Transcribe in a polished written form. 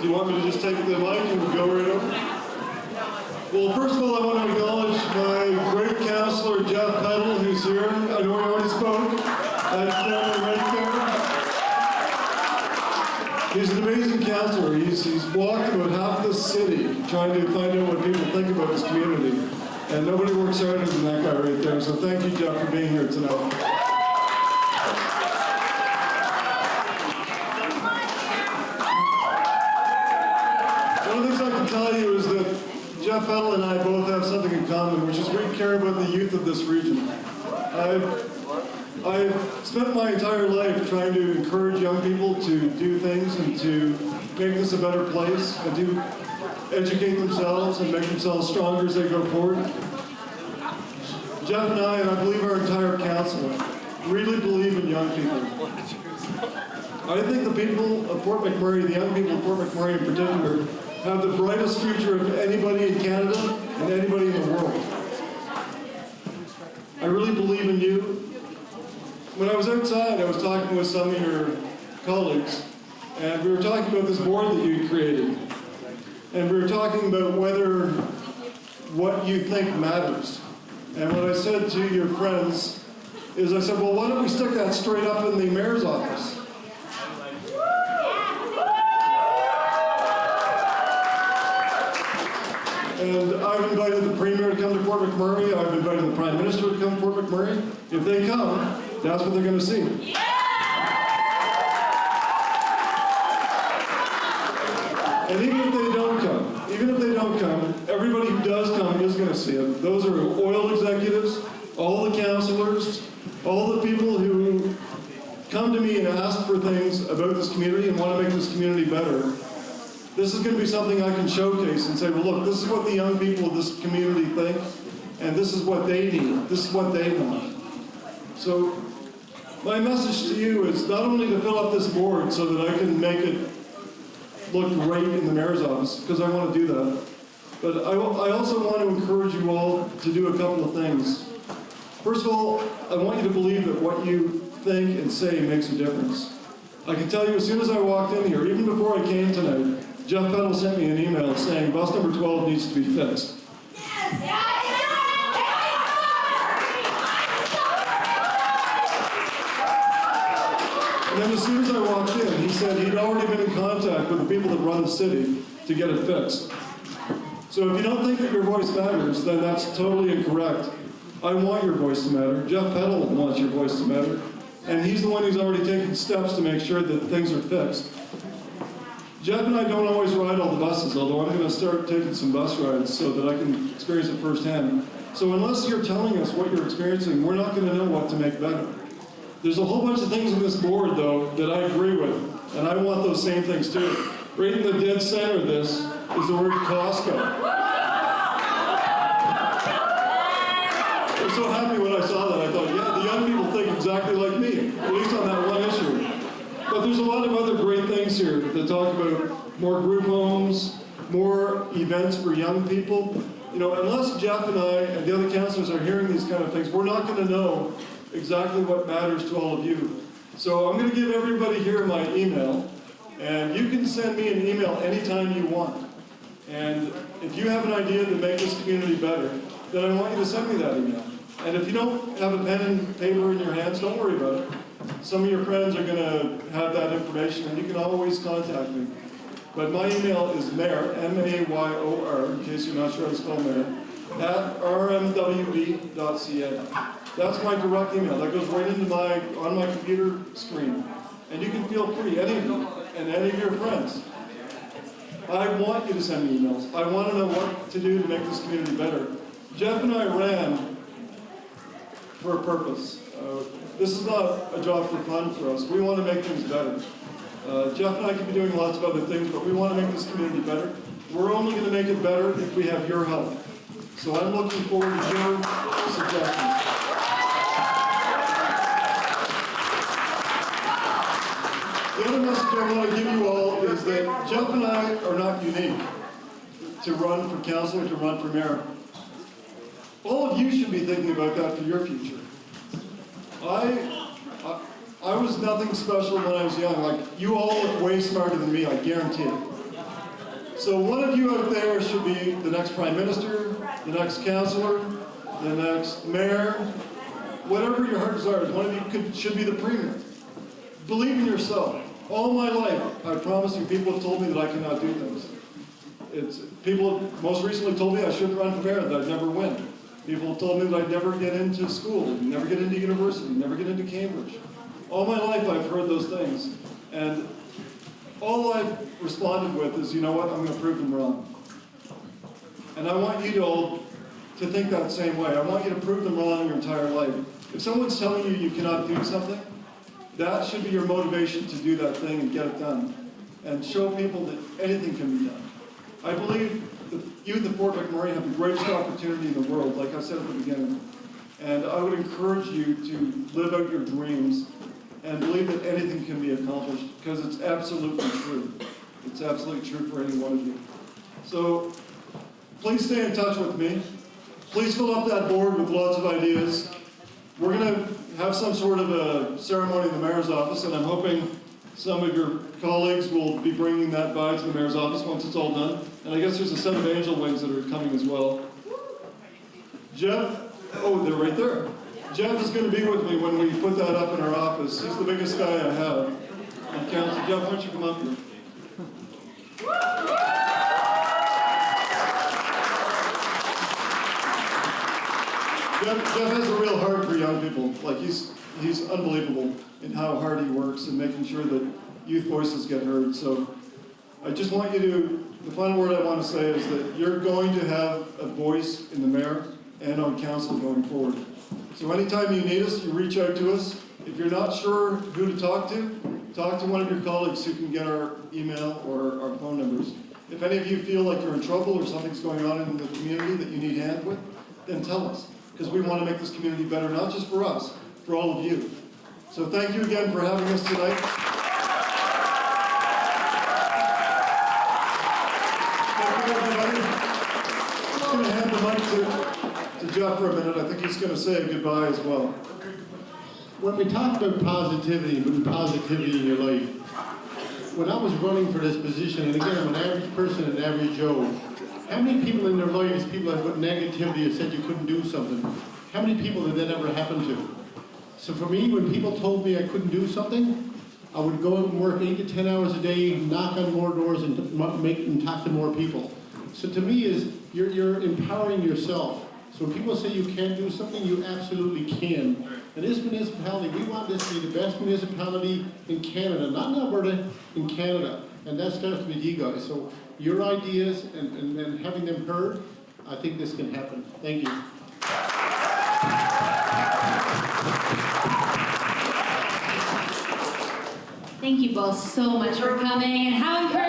Do you want me to just take the mic and go right over? Well, first of all, I want to acknowledge my great counselor, Jeff Peddle, who's here. I know he already spoke. That's right there. He's an amazing counselor. He's walked about half the city trying to find out what people think about his community. And nobody works harder than that guy right there. So thank you, Jeff, for being here tonight. One of the things I can tell you is that Jeff Peddle and I both have something in common, which is we care about the youth of this region. I've spent my entire life trying to encourage young people to do things and to make this a better place and to educate themselves and make themselves stronger as they go forward. Jeff and I believe our entire council, really believe in young people. I think the people of Fort McMurray, the young people of Fort McMurray in particular, have the brightest future of anybody in Canada and anybody in the world. I really believe in you. When I was outside, I was talking with some of your colleagues, and we were talking about this board that you created. And we were talking about what you think matters. And what I said to your friends is I said, well, why don't we stick that straight up in the mayor's office? And I've invited the Premier to come to Fort McMurray. I've invited the Prime Minister to come to Fort McMurray. If they come, that's what they're going to see. And even if they don't come, everybody who does come is going to see it. Those are oil executives, all the councillors, all the people who come to me and ask for things about this community and want to make this community better. This is going to be something I can showcase and say, well, look, this is what the young people of this community think, and this is what they need. This is what they want. So my message to you is not only to fill up this board so that I can make it look great in the mayor's office, because I want to do that, but I also want to encourage you all to do a couple of things. First of all, I want you to believe that what you think and say makes a difference. I can tell you as soon as I walked in here, even before I came tonight, Jeff Peddle sent me an email saying bus number 12 needs to be fixed. And then as soon as I walked in, he said he'd already been in contact with the people that run the city to get it fixed. So if you don't think that your voice matters, then that's totally incorrect. I want your voice to matter. Jeff Peddle wants your voice to matter. And he's the one who's already taken steps to make sure that things are fixed. Jeff and I don't always ride all the buses, although I'm going to start taking some bus rides so that I can experience it firsthand. So unless you're telling us what you're experiencing, we're not going to know what to make better. There's a whole bunch of things in this board, though, that I agree with, and I want those same things too. Right in the dead center of this is the word Costco. I was so happy when I saw that. I thought, yeah, the young people think exactly like me, at least on that one issue. But there's a lot of other great things here that talk about more group homes, more events for young people. You know, unless Jeff and I and the other councillors are hearing these kind of things, we're not going to know exactly what matters to all of you. So I'm going to give everybody here my email, and you can send me an email anytime you want. And if you have an idea to make this community better, then I want you to send me that email. And if you don't have a pen and paper in your hands, don't worry about it. Some of your friends are going to have that information, and you can always contact me. But my email is mayor, M-A-Y-O-R, in case you're not sure how to spell mayor, at rmwb.ca. That's my direct email. That goes right into on my computer screen. And you can feel free, any of you, and any of your friends. I want you to send me emails. I want to know what to do to make this community better. Jeff and I ran for a purpose. This is not a job for fun for us. We want to make things better. Jeff and I could be doing lots of other things, but we want to make this community better. We're only going to make it better if we have your help. So I'm looking forward to your suggestions. The other message I want to give you all is that Jeff and I are not unique to run for council or to run for mayor. All of you should be thinking about that for your future. I was nothing special when I was young. Like, you all look way smarter than me, I guarantee it. So one of you out there should be the next prime minister, the next councillor, the next mayor, whatever your heart desires. One of you should be the premier. Believe in yourself. All my life, I promise you, people have told me that I cannot do things. People have most recently told me I shouldn't run for mayor, that I'd never win. People have told me that I'd never get into school, never get into university, never get into Cambridge. All my life I've heard those things, and all I've responded with is, you know what, I'm going to prove them wrong. And I want you all to think that same way. I want you to prove them wrong your entire life. If someone's telling you you cannot do something, that should be your motivation to do that thing and get it done. And show people that anything can be done. I believe the youth of Fort McMurray have the greatest opportunity in the world, like I said at the beginning. And I would encourage you to live out your dreams and believe that anything can be accomplished, because it's absolutely true. It's absolutely true for any one of you. So please stay in touch with me. Please fill up that board with lots of ideas. We're going to have some sort of a ceremony in the mayor's office, and I'm hoping some of your colleagues will be bringing that by to the mayor's office once it's all done. And I guess there's a set of angel wings that are coming as well. Jeff, oh, they're right there. Jeff is going to be with me when we put that up in our office. He's the biggest guy I have on council. Jeff, why don't you come up here? Jeff has a real heart for young people. Like he's unbelievable in how hard he works and making sure that youth voices get heard. So I just want you to, the final word I want to say is that you're going to have a voice in the mayor and on council going forward. So anytime you need us, you reach out to us. If you're not sure who to talk to one of your colleagues who can get our email or our phone numbers. If any of you feel like you're in trouble or something's going on in the community that you need hand with, then tell us. Because we want to make this community better, not just for us, for all of you. So thank you again for having us tonight. Thank you, everybody. I'm just going to hand the mic to Jeff for a minute. I think he's going to say a goodbye as well. When we talk about positivity, putting positivity in your life, when I was running for this position, and again, I'm an average person, an average Joe, how many people in their lives, people that put negativity and said you couldn't do something, how many people did that ever happen to? So for me, when people told me I couldn't do something, I would go out and work 8 to 10 hours a day, knock on more doors and talk to more people. So to me, you're empowering yourself. So when people say you can't do something, you absolutely can. And this municipality, we want this to be the best municipality in Canada, not in Alberta, in Canada. And that starts with you guys. So your ideas and having them heard, I think this can happen. Thank you. Thank you both so much for coming, and how encouraging.